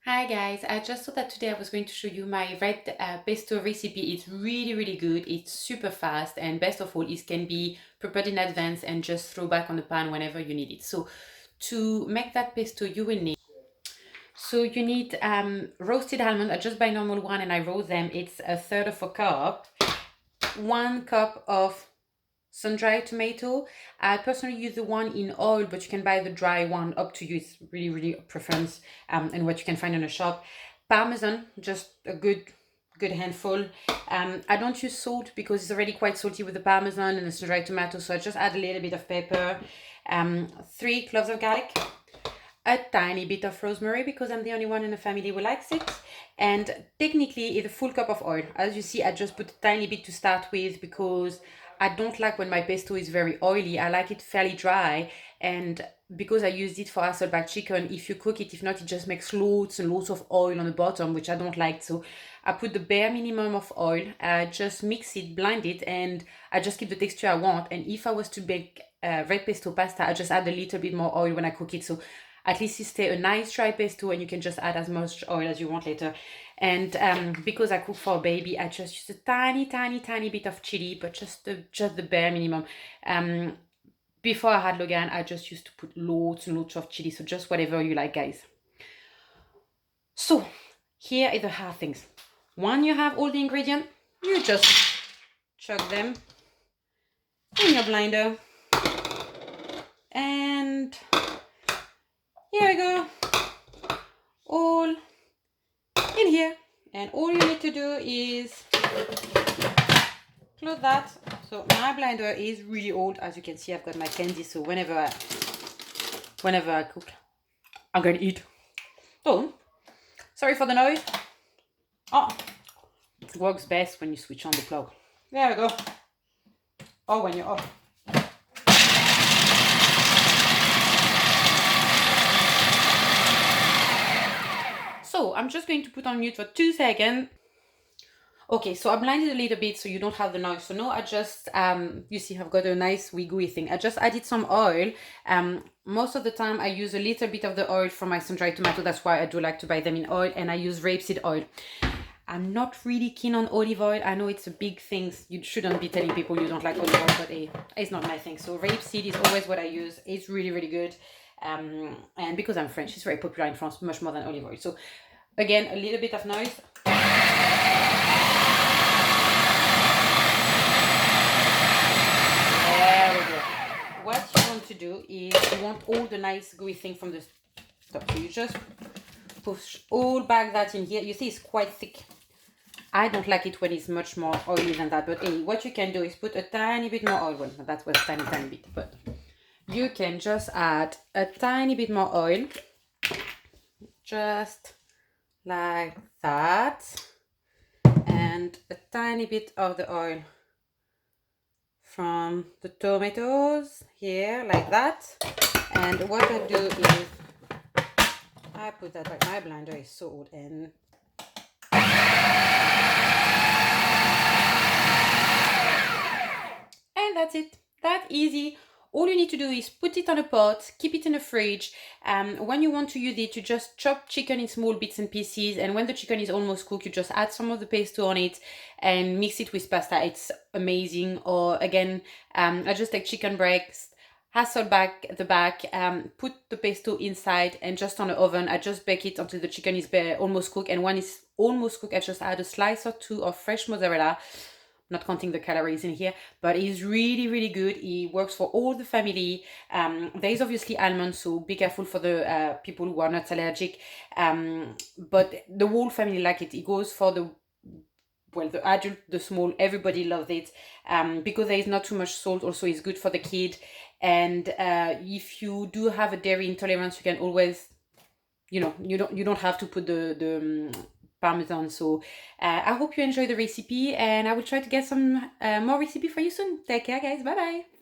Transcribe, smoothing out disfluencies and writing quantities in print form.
Hi guys, I just thought that today I was going to show you my red pesto recipe. It's really good, it's super fast, and best of all, it can be prepared in advance and just throw back on the pan whenever you need it. So to make that pesto you need roasted almond. I just buy normal one and I roast them. It's a third of a cup. 1 cup of sun-dried tomato. I personally use the one in oil, but you can buy the dry one, up to you. It's really a preference, and what you can find in a shop. Parmesan, just a good handful. I don't use salt because it's already quite salty with the parmesan and the sun-dried tomato, so I just add a little bit of pepper. 3 cloves of garlic, a tiny bit of rosemary because I'm the only one in the family who likes it, and technically it's a full cup of oil. As you see, I just put a tiny bit to start with because I don't like when my pesto is very oily. I like it fairly dry, and because I used it for hasselback chicken, if you cook it, if not, it just makes loads and loads of oil on the bottom, which I don't like. So I put the bare minimum of oil. I just mix it, blend it, and I just keep the texture I want. And if I was to bake red pesto pasta, I just add a little bit more oil when I cook it, so at least you stay a nice dry pesto, and you can just add as much oil as you want later. And because I cook for a baby, I just use a tiny bit of chili, but just the bare minimum. Before I had Logan, I just used to put loads and loads of chili, so just whatever you like, guys. So here are the hard things. When you have all the ingredients, you just chuck them in your blender, and here we go, all in here. And all you need to do is close that. So my blender is really old. As you can see, I've got my candy, so whenever I cook, I'm gonna eat. So sorry for the noise. Oh, it works best when you switch on the plug. There we go. Or when you're off. So I'm just going to put on mute for 2 seconds. Okay, so I blinded a little bit so you don't have the noise. So now I just, you see I've got a nice gooey thing. I just added some oil. Most of the time I use a little bit of the oil from my sun-dried tomato. That's why I do like to buy them in oil. And I use rapeseed oil. I'm not really keen on olive oil. I know it's a big thing. You shouldn't be telling people you don't like olive oil, but hey, it's not my thing. So rapeseed is always what I use. It's really good. And because I'm French, it's very popular in France, much more than olive oil. So again, a little bit of noise. What you want to do is you want all the nice gooey thing from the top. So you just push all back that in here. You see it's quite thick. I don't like it when it's much more oily than that. But hey, what you can do is put a tiny bit more oil. Well, that was a tiny bit. But you can just add a tiny bit more oil. Just like that. And a tiny bit of the oil from the tomatoes here, like that. And what I do is I put that back. My blender is so old, and that's it. That easy. All you need to do is put it on a pot, keep it in the fridge. When you want to use it, you just chop chicken in small bits and pieces, and when the chicken is almost cooked, you just add some of the pesto on it and mix it with pasta. It's amazing. Or again, I just take chicken breast, hasselback the back, put the pesto inside, and just on the oven, I just bake it until the chicken is almost cooked. And when it's almost cooked, I just add a slice or two of fresh mozzarella. Not counting the calories in here, but it's really good. It works for all the family. There is obviously almonds, so be careful for the people who are not allergic. But the whole family like it. It goes for the adult, the small, everybody loves it. Because there is not too much salt, also it's good for the kid. And if you do have a dairy intolerance, you can always, you don't have to put the parmesan. So I hope you enjoy the recipe, and I will try to get some more recipe for you soon. Take care, guys. Bye bye.